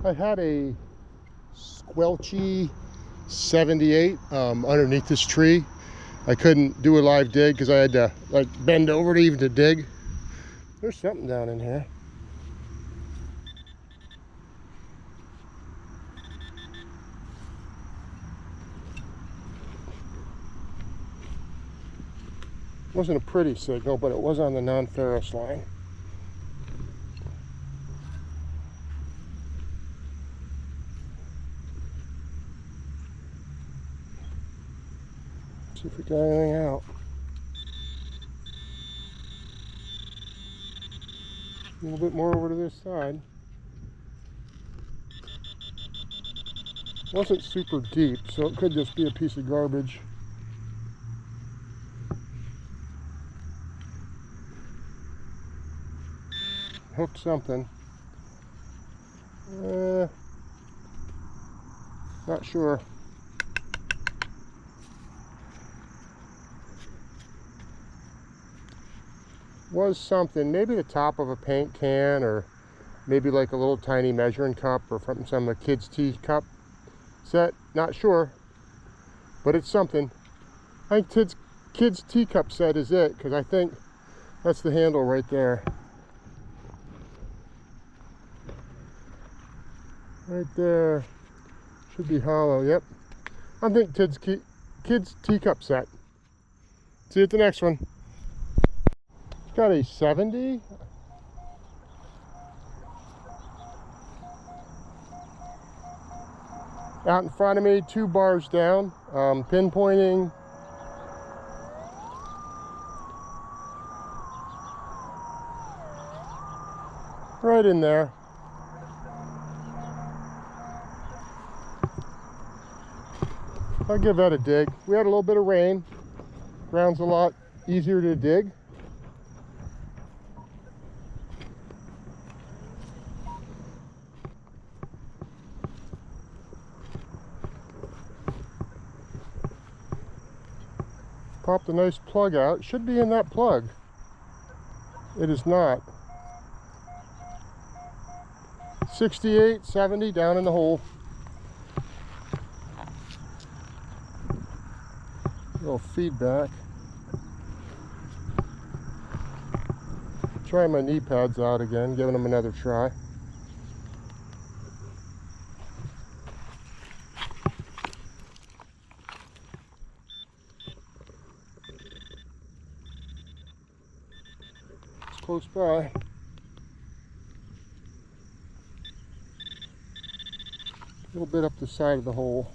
I had a squelchy 78 underneath this tree. I couldn't do a live dig because I had to like bend over to even to dig. There's something down in here. Wasn't a pretty signal, but it was on the non-ferrous line. See if we got anything out. A little bit more over to this side. Wasn't super deep, so it could just be a piece of garbage. Hooked something. Not sure. Was something, maybe the top of a paint can, or maybe like a little tiny measuring cup, or from some of the kids' teacup set. Not sure, but it's something. I think kids' teacup set is it, because I think that's the handle right there. Right there. Should be hollow, yep. I think kids' teacup set. See you at the next one. It's got a 70. Out in front of me, 2 bars down, pinpointing. Right in there. I'll give that a dig. We had a little bit of rain. Ground's a lot easier to dig. Popped a nice plug out. Should be in that plug. It is not. 68, 70 down in the hole. A little feedback. Try my knee pads out again, giving them another try. It's close by. A little bit up the side of the hole.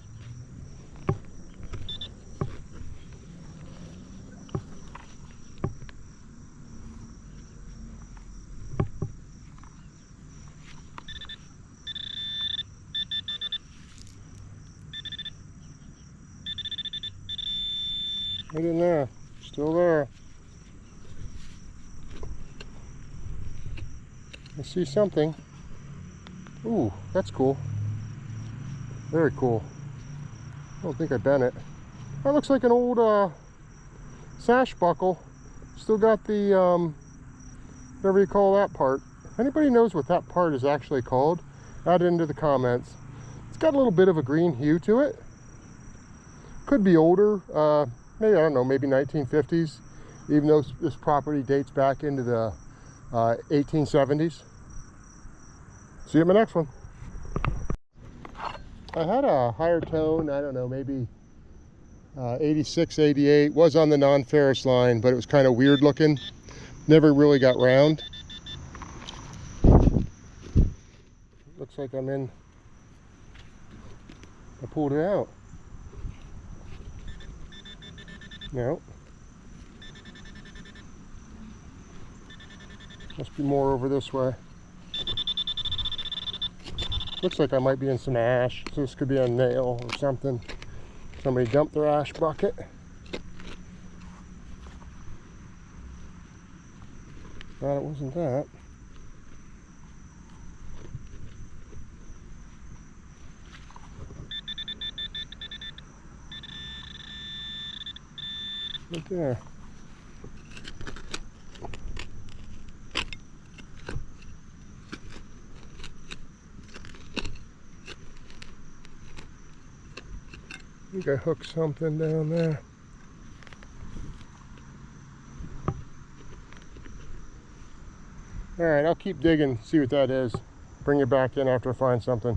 Right in there, still there. I see something. Ooh, that's cool. Very cool. I don't think I bent it. That looks like an old sash buckle. Still got the, whatever you call that part. If anybody knows what that part is actually called, add it into the comments. It's got a little bit of a green hue to it. Could be older, maybe, I don't know, maybe 1950s, even though this property dates back into the 1870s. See you in my next one. I had a higher tone, I don't know, maybe 86, 88, was on the non-ferrous line, but it was kind of weird looking. Never really got round. Looks like I'm in, I pulled it out. No. Must be more over this way. Looks like I might be in some ash, so this could be a nail or something. Somebody dumped their ash bucket. Glad it wasn't that. Right there. think I hooked something down there. Alright, I'll keep digging, see what that is. Bring it back in after I find something.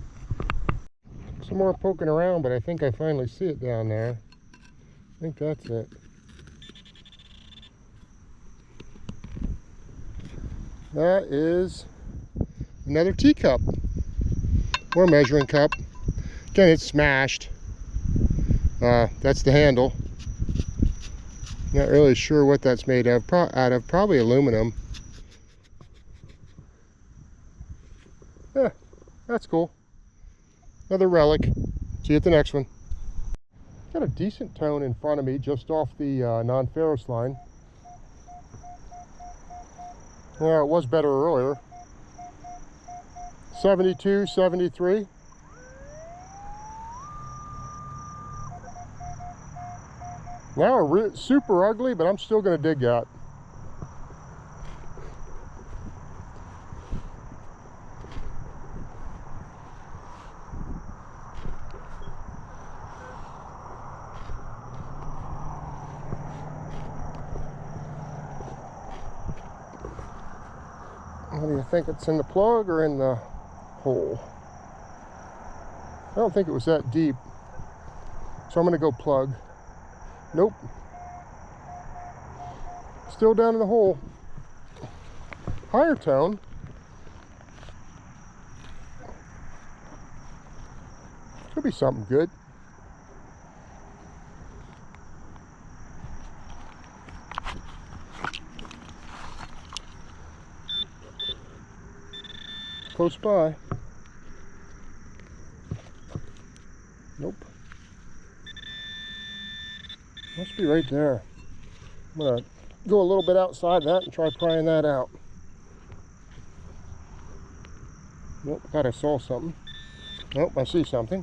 Some more poking around, but I think I finally see it down there. I think that's it. That is another teacup or measuring cup. Again, it's smashed. That's the handle. Not really sure what that's made of. Out of probably aluminum. Yeah, that's cool. Another relic. See you at the next one. Got a decent tone in front of me just off the non-ferrous line. Yeah, it was better earlier. 72, 73. Now super ugly, but I'm still going to dig that. What do you think? It's in the plug or in the hole? I don't think it was that deep, so I'm going to go plug. Nope. Still down in the hole. Higher tone. Could be something good. Close by. Nope. Must be right there. I'm gonna go a little bit outside that and try prying that out. Nope, thought I saw something. Nope, I see something.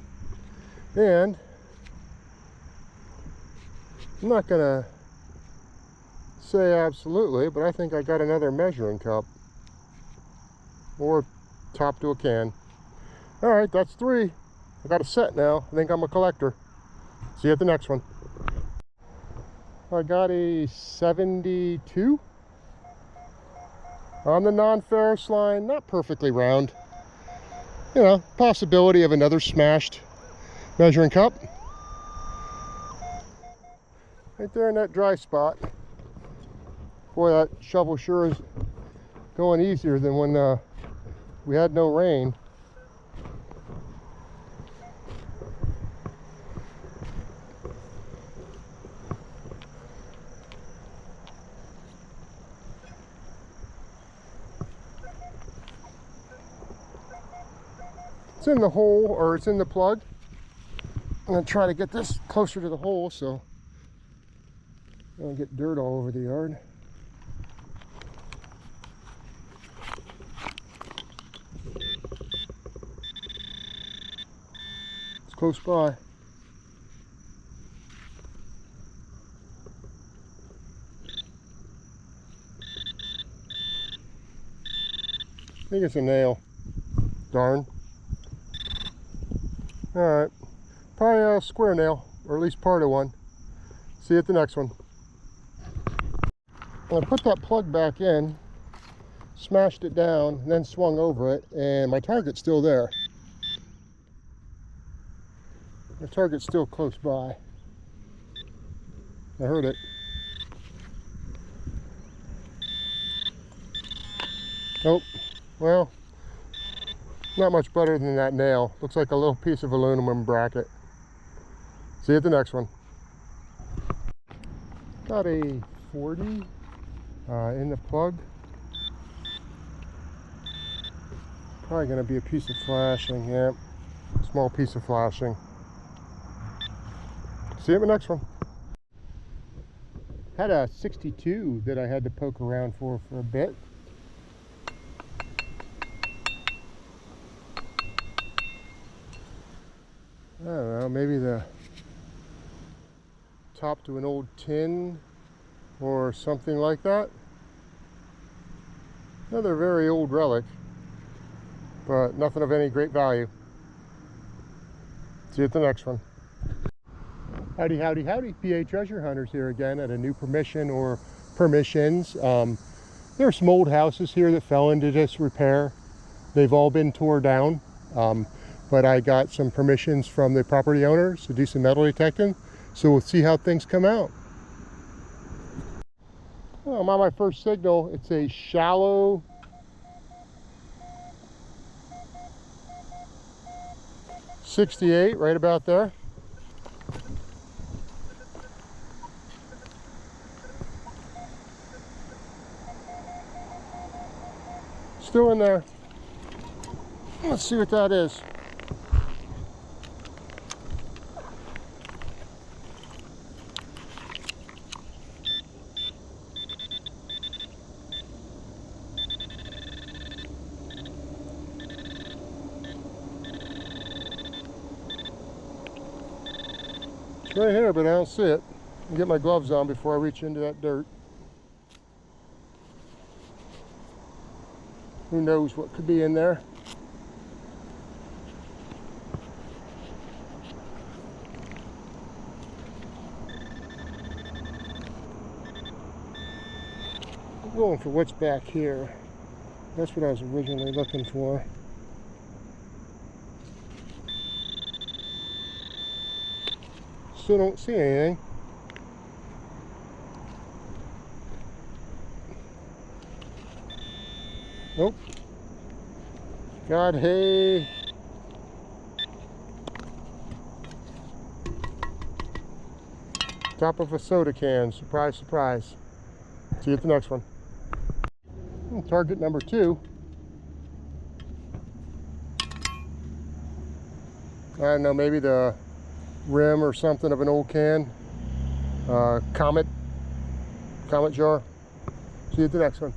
And I'm not gonna say absolutely, but I think I got another measuring cup. Or top to a can. Alright, that's 3. I got a set now. I think I'm a collector. See you at the next one. I got a 72 on the non-ferrous line. Not perfectly round. You know, possibility of another smashed measuring cup. Right there in that dry spot. Boy, that shovel sure is going easier than when we had no rain. It's in the hole, or it's in the plug. I'm going to try to get this closer to the hole so I don't get dirt all over the yard. It's close by. I think it's a nail. Darn. Alright, probably a square nail, or at least part of one. See you at the next one. I put that plug back in, smashed it down, and then swung over it, and my target's still there. My target's still close by. I heard it. Oh, well, not much better than that nail. Looks like a little piece of aluminum bracket. See you at the next one. Got a 40 in the plug. Probably going to be a piece of flashing. Yeah, small piece of flashing. See you at the next one. Had a 62 that I had to poke around for a bit. I don't know, maybe the top to an old tin or something like that. Another very old relic, but nothing of any great value. See you at the next one. Howdy, howdy, howdy. PA Treasure Hunters here again at a new permission or permissions. There are some old houses here that fell into disrepair. They've all been torn down, but I got some permissions from the property owners to do some metal detecting. So we'll see how things come out. Well, I'm on my first signal. It's a shallow .68, right about there. Still in there. Let's see what that is. It's right here, but I don't see it. I'll get my gloves on before I reach into that dirt. Who knows what could be in there? I'm going for what's back here. That's what I was originally looking for. Still don't see anything. Nope. God, hey. Top of a soda can. Surprise, surprise. See you at the next one. Target number 2. I don't know, maybe the rim or something of an old can. Comet jar. See you at the next one.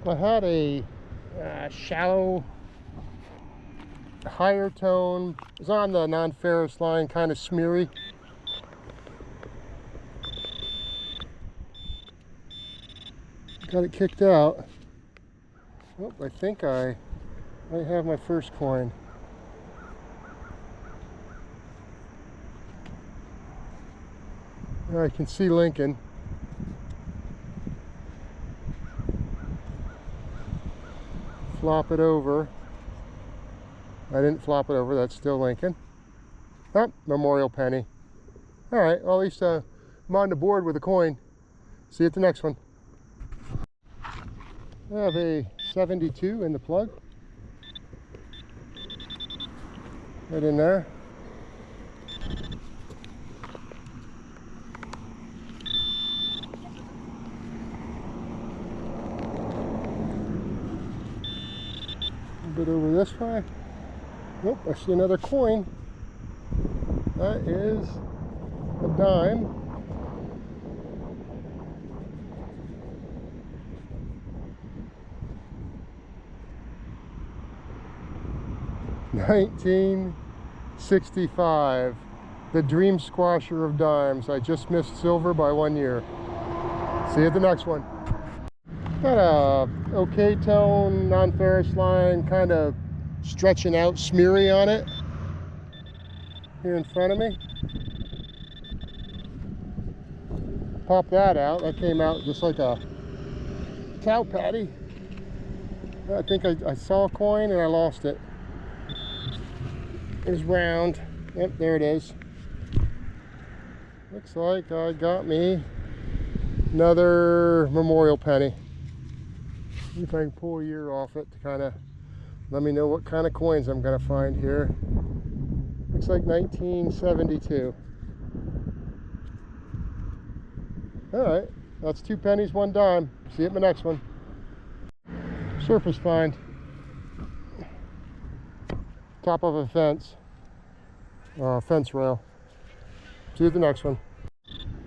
I had a shallow, higher tone. It was on the non-ferrous line, kind of smeary. Got it kicked out. Oh, I think I might have my first coin. There I can see Lincoln. Flop it over. I didn't flop it over, that's still Lincoln. Oh, memorial penny. All right, well, at least I'm on the board with a coin. See you at the next one. I have a 72 in the plug. Right in there. Bit over this way. Nope, I see another coin. That is a dime. $1965. The dream squasher of dimes. I just missed silver by 1 year. See you at the next one. Got a okay tone, non-ferrous line, kind of stretching out, smeary on it. Here in front of me. Pop that out. That came out just like a cow patty. I think I saw a coin and I lost it. It was round. Yep, there it is. Looks like I got me another memorial penny. See if I can pull a year off it to kind of let me know what kind of coins I'm going to find here. Looks like 1972. All right, that's 2 pennies, 1 dime. See you at my next one. Surface find. Top of a fence. Fence rail. See you at the next one.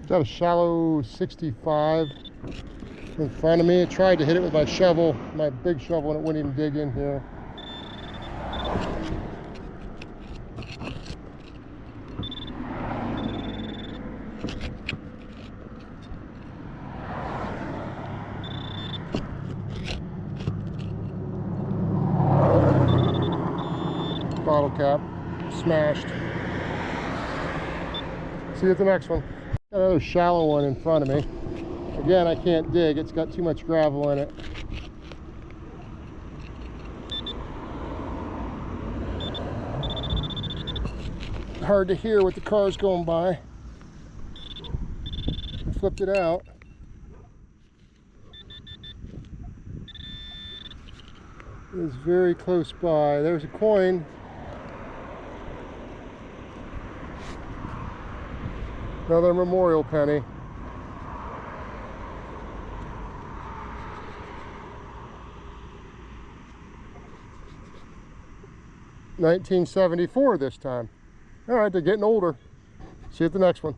Got a shallow 65 in front of me. I tried to hit it with my shovel, my big shovel, and it wouldn't even dig in here. Bottle cap smashed. See you at the next one. Got another shallow one in front of me. Again, I can't dig. It's got too much gravel in it. Hard to hear with the cars going by. I flipped it out. It is very close by. There's a coin. Another memorial penny. $1974 this time. All right, they're getting older. See you at the next one.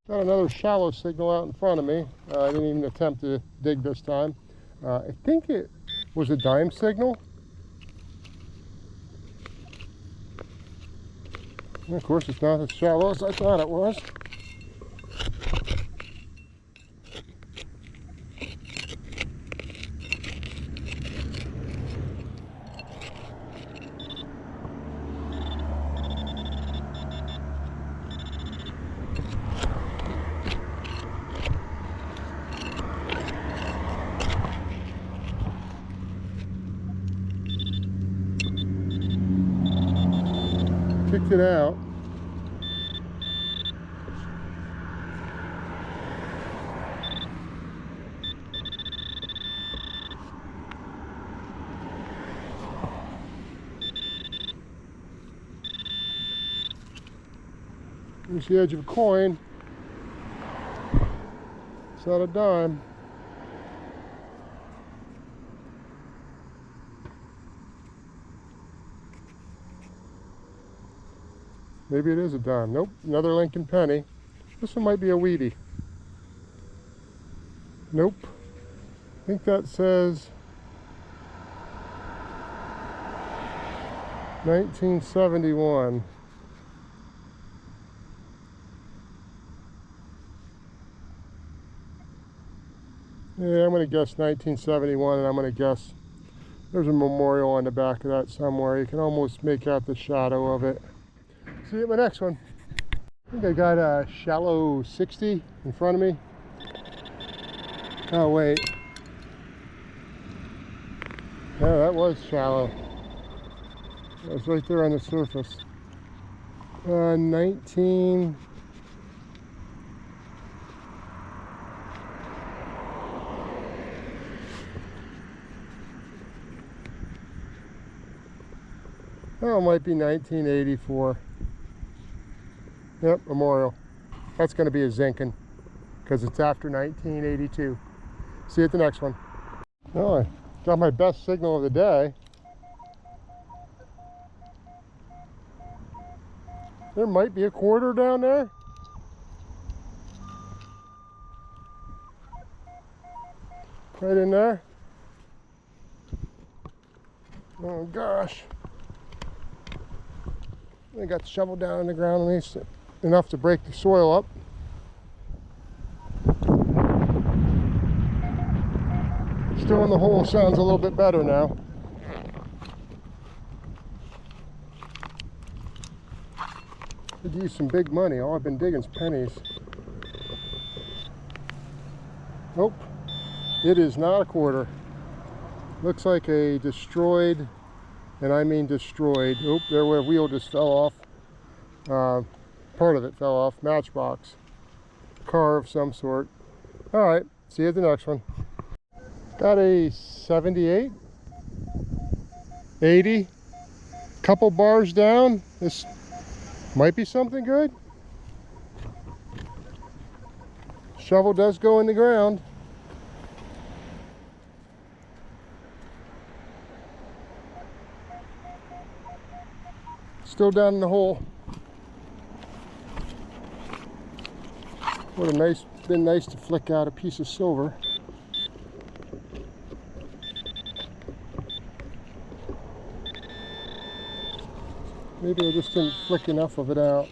Got another shallow signal out in front of me. I didn't even attempt to dig this time. I think it was a dime signal. And of course, it's not as shallow as I thought it was. Kicked it out. There's the edge of a coin. It's not a dime. Maybe it is a dime. Nope, another Lincoln penny. This one might be a Wheatie. Nope. I think that says 1971. Yeah, I'm going to guess 1971, and I'm going to guess there's a memorial on the back of that somewhere. You can almost make out the shadow of it. See you at my next one. I think I got a shallow 60 in front of me. Oh, wait. No, that was shallow. That was right there on the surface. 19... Oh, it might be 1984. Yep, memorial. That's going to be a Zinkin because it's after 1982. See you at the next one. Oh, I got my best signal of the day. There might be a quarter down there. Right in there. Oh gosh. I got the shovel down in the ground at least enough to break the soil up. Still in the hole sounds a little bit better now. Could use some big money. All I've been digging is pennies. Nope. It is not a quarter. Looks like a destroyed, and I mean destroyed. Oop, there where wheel just fell off. Part of it fell off. Matchbox. Car of some sort. Alright, see you at the next one. Got a 78. 80. Couple bars down. This might be something good. Shovel does go in the ground. Still down in the hole. Would have been nice to flick out a piece of silver. Maybe I just didn't flick enough of it out.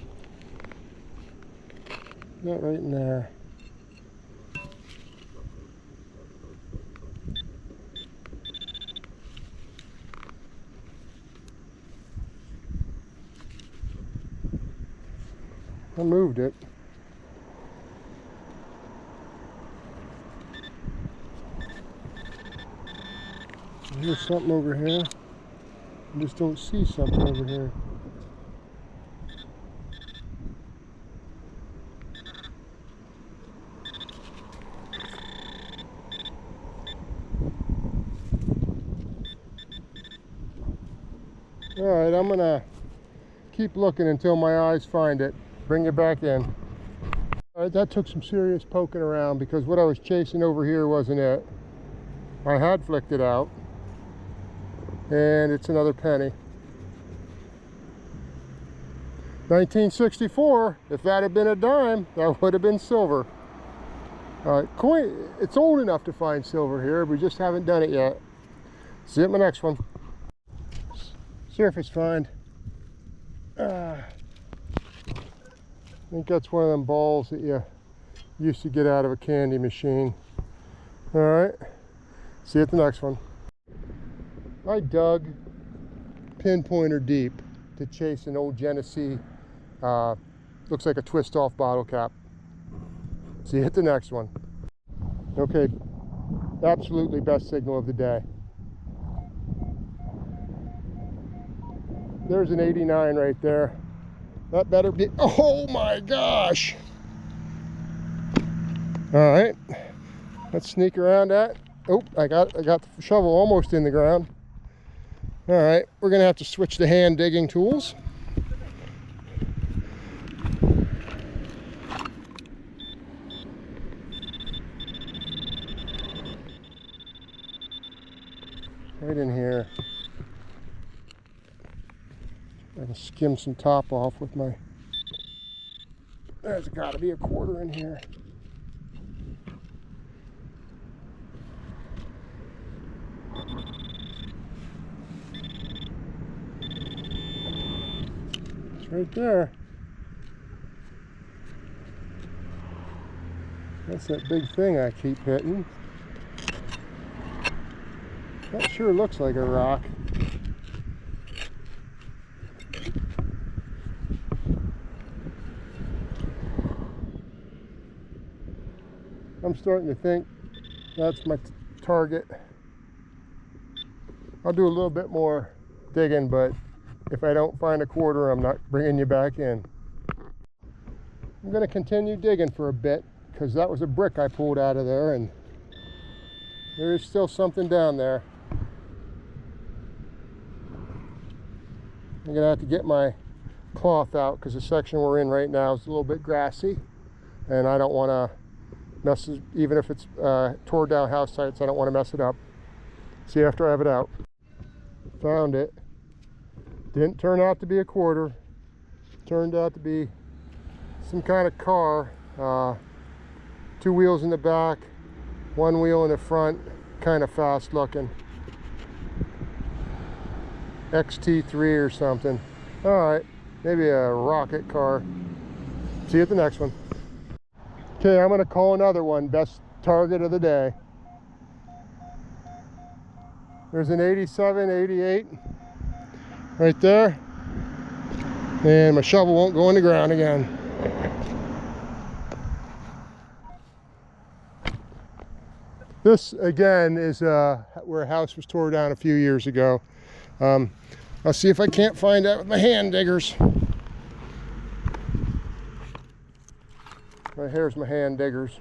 Not right in there. I moved it. There's something over here. I just don't see something over here. Alright, I'm gonna keep looking until my eyes find it. Bring it back in. Alright, that took some serious poking around because what I was chasing over here wasn't it. I had flicked it out. And it's another penny. 1964, if that had been a dime, that would have been silver. Coin, it's old enough to find silver here, we just haven't done it yet. See you at my next one. Surface find. I think that's one of them balls that you used to get out of a candy machine. Alright, see you at the next one. I dug pinpointer deep to chase an old Genesee, looks like a twist off bottle cap. See you at the next one. Okay, absolutely best signal of the day. There's an 89 right there. That better be, oh my gosh. All right, let's sneak around that. Oh, I got the shovel almost in the ground. All right, we're gonna have to switch to hand digging tools. Right in here. I can skim some top off with my, there's gotta be a quarter in here. It's right there. That's that big thing I keep hitting. That sure looks like a rock. I'm starting to think that's my target. I'll do a little bit more digging, but if I don't find a quarter, I'm not bringing you back in. I'm going to continue digging for a bit because that was a brick I pulled out of there and there is still something down there. I'm going to have to get my cloth out because the section we're in right now is a little bit grassy and I don't want to mess it, even if it's tore down house sites, I don't want to mess it up. See you after I have it out. Found it. Didn't turn out to be a quarter. Turned out to be some kind of car. 2 wheels in the back, 1 wheel in the front, kind of fast looking. XT3 or something. Alright, maybe a rocket car. See you at the next one. Okay, I'm going to call another one best target of the day. There's an 87, 88 right there. And my shovel won't go in the ground again. This again is where a house was tore down a few years ago. I'll see if I can't find that with my hand diggers. Right here's my hand diggers.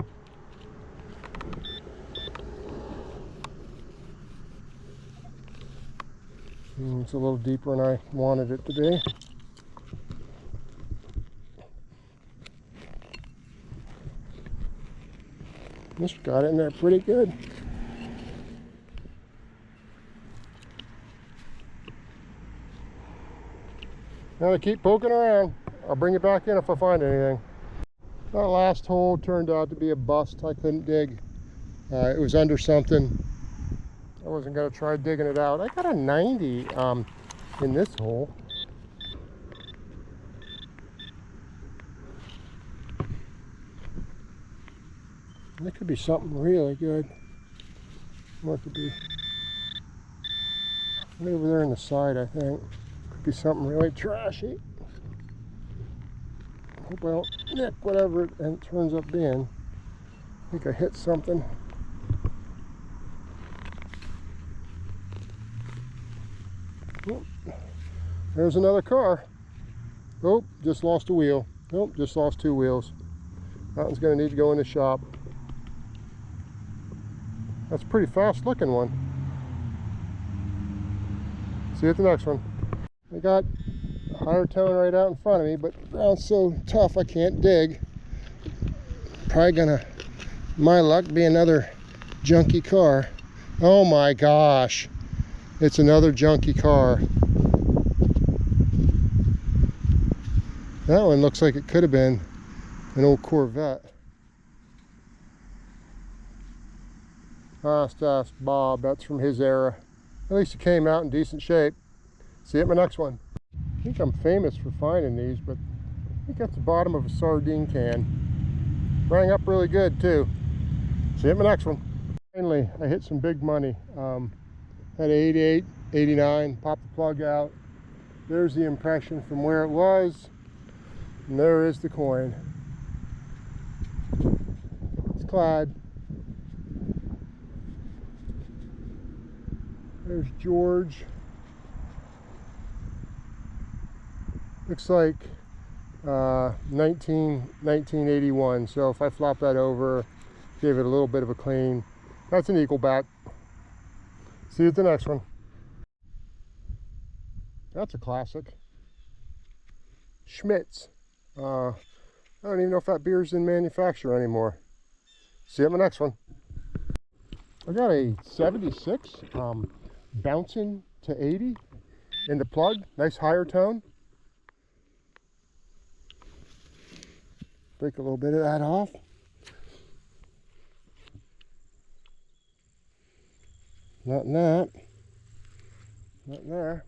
It's a little deeper than I wanted it to be. This got in there pretty good. Now to keep poking around. I'll bring it back in if I find anything. That last hole turned out to be a bust. I couldn't dig. It was under something. I wasn't going to try digging it out. I got a 90 in this hole. That could be something really good. What could be? Right over there on the side, I think. Could be something really trashy. Hope I don't nick whatever it turns up being. I think I hit something. Oh, there's another car. Oh, just lost a wheel. Oh, just lost 2 wheels. That one's going to need to go in the shop. That's a pretty fast looking one. See you at the next one. I got a higher tone right out in front of me, but the ground's so tough I can't dig. Probably gonna, my luck, be another junky car. Oh my gosh, it's another junky car. That one looks like it could have been an old Corvette. Ah, that's Bob, that's from his era. At least it came out in decent shape. See you at my next one. I think I'm famous for finding these, but I think that's the bottom of a sardine can. Rang up really good too. See you at my next one. Finally, I hit some big money. Had 88, 89, popped the plug out. There's the impression from where it was, and there is the coin. It's clad. There's George. Looks like 1981. So if I flop that over, give it a little bit of a clean, that's an equal back. See you at the next one. That's a classic. Schmitz. I don't even know if that beer's in manufacture anymore. See you at my next one. I got a 76 bouncing to 80 in the plug. Nice higher tone. Break a little bit of that off. Not in that. Not in there.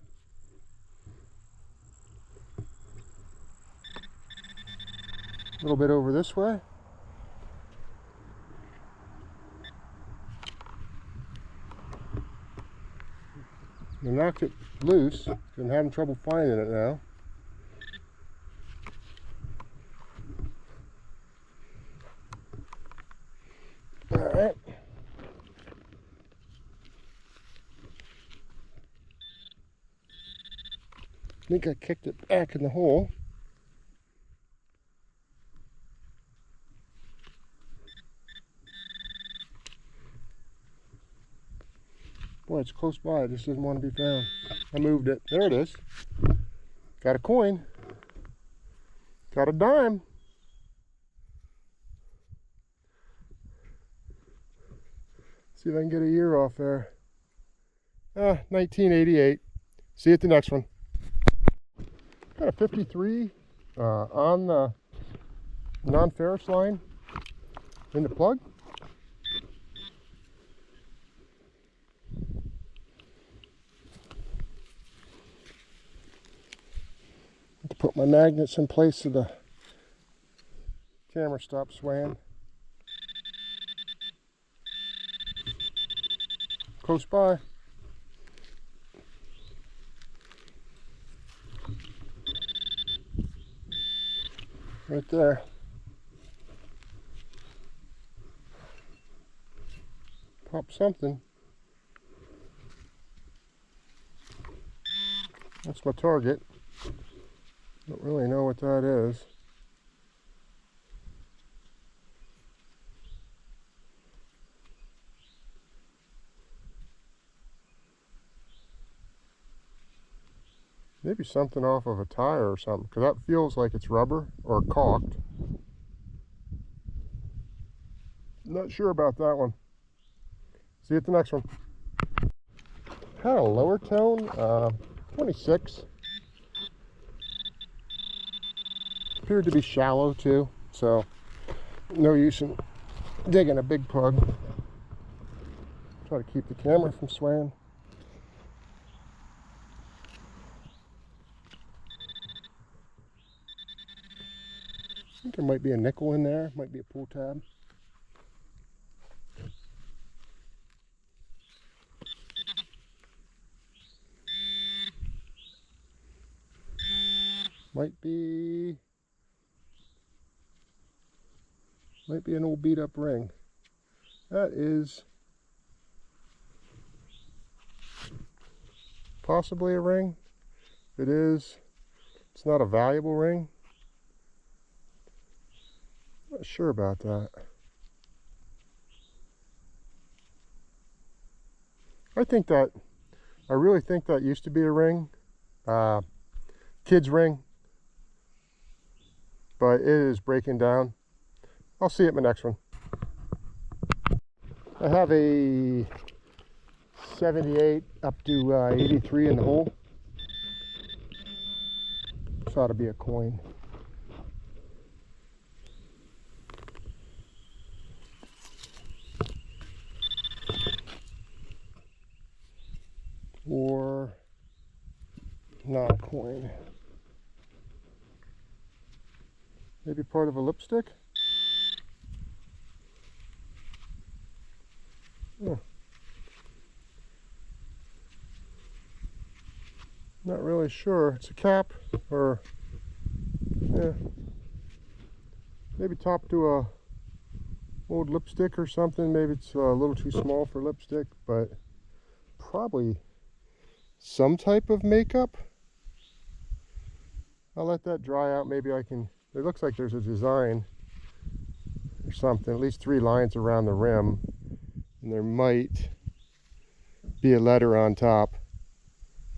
A little bit over this way. I knocked it loose. I'm having trouble finding it now. All right. I think I kicked it back in the hole. Boy, it's close by. It just doesn't want to be found. I moved it. There it is. Got a coin. Got a dime. See if I can get a year off there. 1988. See you at the next one. Got a 53 on the non-ferrous line in the plug. To put my magnets in place so the camera stops swaying. Close by. Right there. Pop something. That's my target. Don't really know what that is. Maybe something off of a tire or something, because that feels like it's rubber or caulked. Not sure about that one. See you at the next one. Had a lower tone, 26. Appeared to be shallow too, so no use in digging a big plug. Try to keep the camera from swaying. I think there might be a nickel in there, might be a pull tab. Might be an old beat up ring. That is possibly a ring. If it is, it's not a valuable ring. Not sure about that. I really think that used to be a ring, kid's ring, but it is breaking down. I'll see it in my next one. I have a 78 up to 83 in the hole. This ought to be a coin. Or not a coin. Maybe part of a lipstick? Oh. Not really sure. It's a cap, or yeah, maybe top to a old lipstick or something. Maybe it's a little too small for lipstick, but probably some type of makeup. I'll let that dry out. Maybe I can, it looks like there's a design or something, at least 3 lines around the rim, and there might be a letter on top.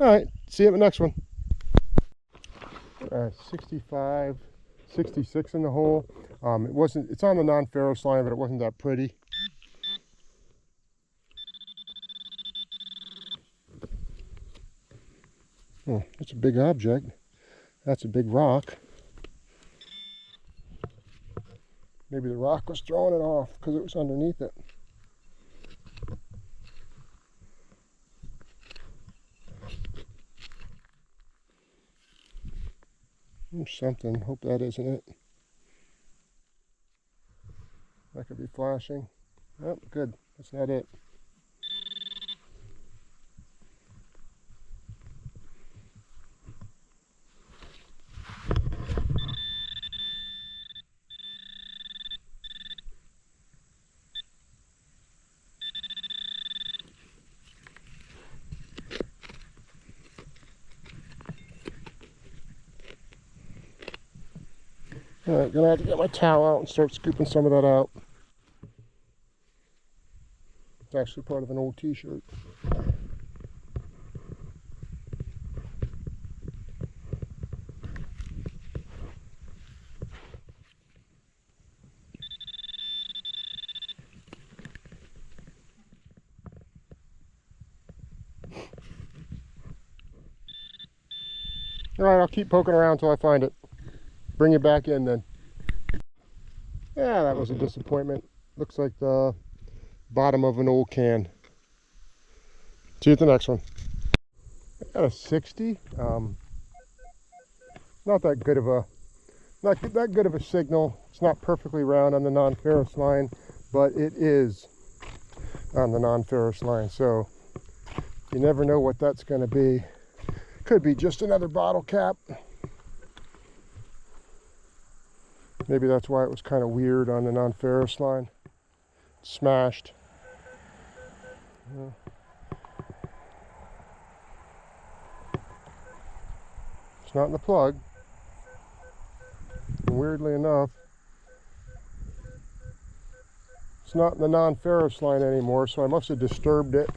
All right, see you at the next one. 65, 66 in the hole. It's on the non-ferrous line, but it wasn't that pretty. Oh, that's a big object. That's a big rock. Maybe the rock was throwing it off because it was underneath it. Something. Hope that isn't it. That could be flashing. Oh, good. That's not it. Alright, gonna have to get my towel out and start scooping some of that out. It's actually part of an old t-shirt. Alright, I'll keep poking around until I find it. Bring it back in then. Yeah, that was a disappointment. Looks like the bottom of an old can. See you at the next one. I got a 60. Not that good of a signal. It's not perfectly round on the non-ferrous line, but it is on the non-ferrous line. So you never know what that's going to be. Could be just another bottle cap. Maybe that's why it was kind of weird on the non-ferrous line. Smashed. Yeah. It's not in the plug. And weirdly enough, it's not in the non-ferrous line anymore, so I must have disturbed it.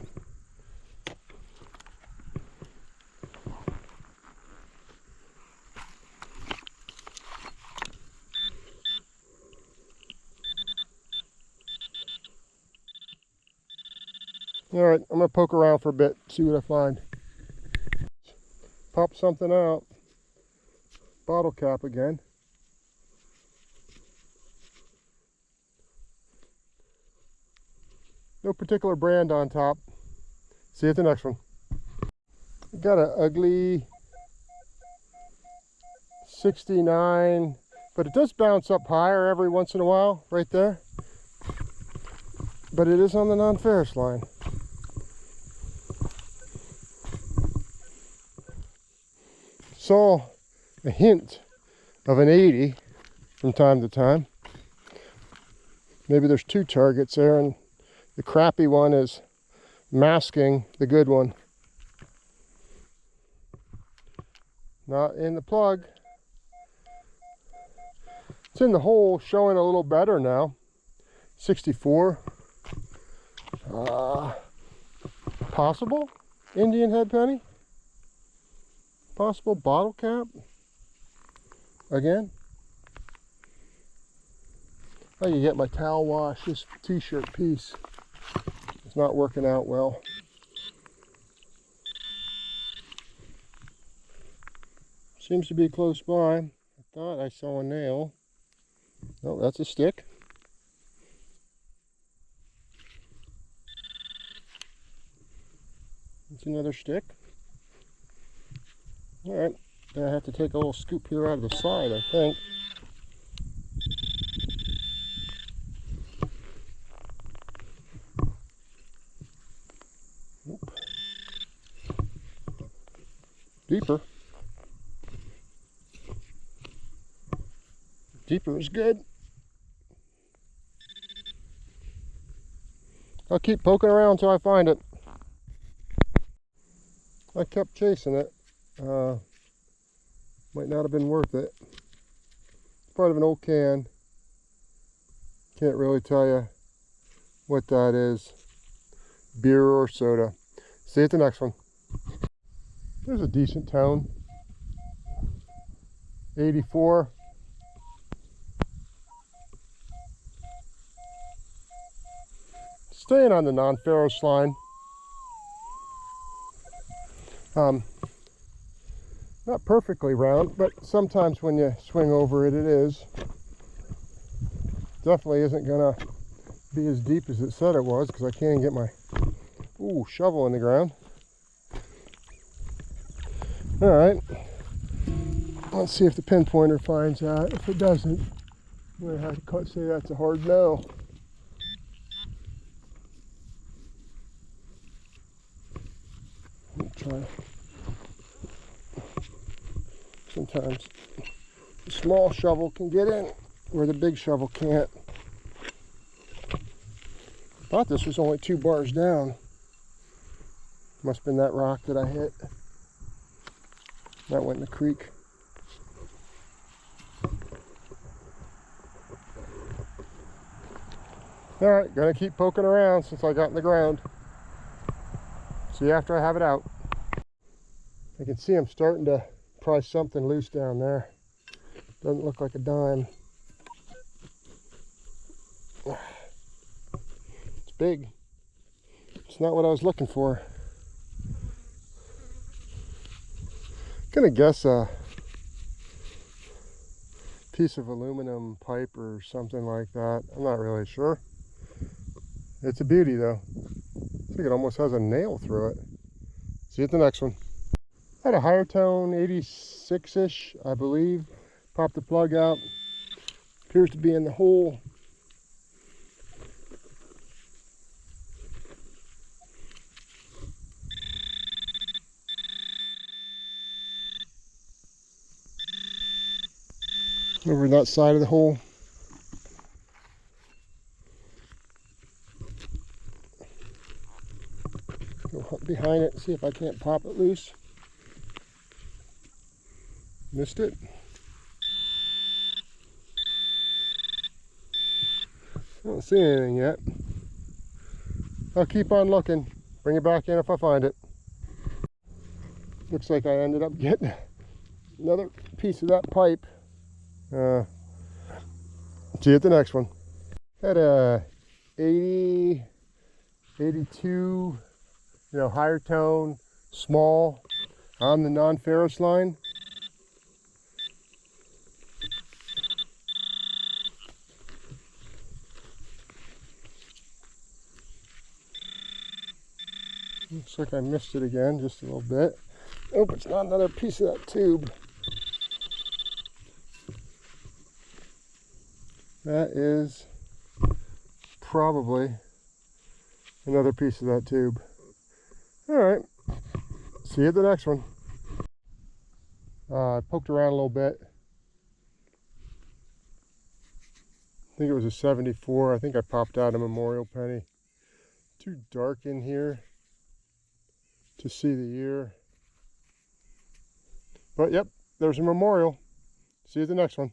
All right, I'm gonna poke around for a bit, see what I find. Pop something out. Bottle cap again. No particular brand on top. See you at the next one. Got an ugly 69, but it does bounce up higher every once in a while, right there. But it is on the non-ferrous line. Saw a hint of an 80 from time to time. Maybe there's 2 targets there and the crappy one is masking the good one. Not in the plug. It's in the hole, showing a little better now. 64. Possible Indian head penny. Possible bottle cap. Again. I can get my towel wash. This t-shirt piece is not working out well. Seems to be close by. I thought I saw a nail. Oh, that's a stick. It's another stick. Alright, I have to take a little scoop here out of the side, I think. Nope. Deeper. Deeper is good. I'll keep poking around until I find it. I kept chasing it. Might not have been worth it. It's part of an old can. Can't really tell you what that is. Beer or soda. See you at the next one. There's a decent tone. 84. Staying on the non-ferrous line. Not perfectly round, but sometimes when you swing over it, it is. Definitely isn't gonna be as deep as it said it was, because I can't even get my shovel in the ground. All right, let's see if the pinpointer finds that. If it doesn't, I'm gonna have to say that's a hard no. Try. Sometimes the small shovel can get in where the big shovel can't. I thought this was only 2 bars down. Must have been that rock that I hit. That went in the creek. Alright, gonna keep poking around since I got in the ground. See you after I have it out. I can see I'm starting to pry something loose down there. Doesn't look like a dime. It's big. It's not what I was looking for. Gonna guess a piece of aluminum pipe or something like that. I'm not really sure. It's a beauty though. I think it almost has a nail through it. See you at the next one. Had a higher tone, 86-ish, I believe. Popped the plug out. Appears to be in the hole. Over that side of the hole. Go hunt behind it and see if I can't pop it loose. Missed it. I don't see anything yet. I'll keep on looking. Bring it back in if I find it. Looks like I ended up getting another piece of that pipe. See you at the next one. Had a 80, 82, higher tone, small, on the non-ferrous line. Looks like I missed it again, just a little bit. Oh, it's not another piece of that tube. That is probably another piece of that tube. All right, see you at the next one. I poked around a little bit. I think it was a 74. I think I popped out a memorial penny. Too dark in here to see the ear. But yep, there's a memorial. See you at the next one.